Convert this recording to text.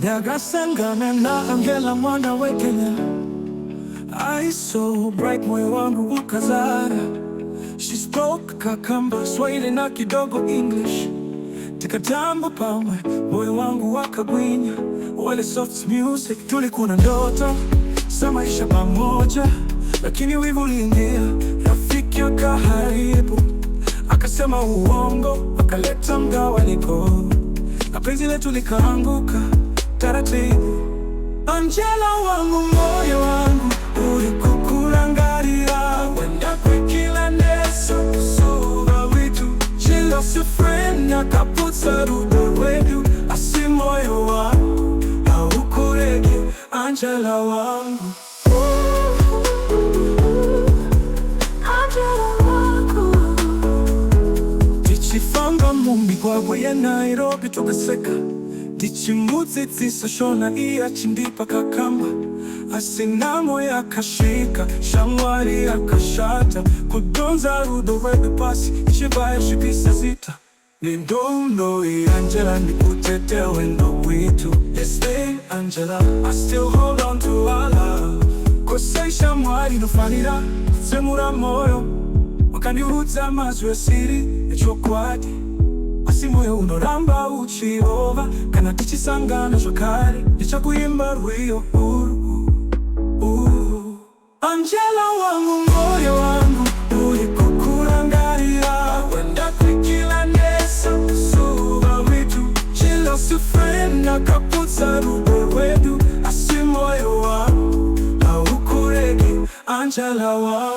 Ndagasangana na Angela mwana wa Kenya. Eyes so bright, moyo wangu ukazara. She spoke Kakamba, Swahili na kidogo English. Tikatambo pamwe, moyo wangu wakagwinya. Wale soft music, tulikuwa na ndoto za maisha pamoja, lakini wivu uliingia. Rafiki akaharibu, akasema uongo, akaleta mgawanyiko, na penzi letu likaanguka taratibu. Angela wangu, moyo wangu ulikukurangarira, wenda kwikila neso kusuba witu. She lost a friend, akaputsa rudo rwedu, asi moyo wangu haukurege. Angela wangu, Angela wangu. Tichifanga mumbi kwagwe ya Nairobi tukaseka. Tichimutse tisashona iya chindipa Kakamba. Asinamo yakashika, shamwari yakashata, kudonza rudo rwebe pasi, ichibaya shibisa zita. Nindono Angela nikutete wendo witu. Yes, stay Angela, I still hold on to our love. Kosei shamwari nufanira, semura moyo, wakaniuza mazwe siri echokwadi. Asi moyo unoramba uchihova, kana tichisangana zvakare, ndichakuimba rwiyo huru. Angela wangu, moyo wangu ulikukurangarira, wenda kwikila nesa kusuba witu. She lost a friend, akaputsa rudo rwedu, asi moyo wangu haukurege. Angela wangu.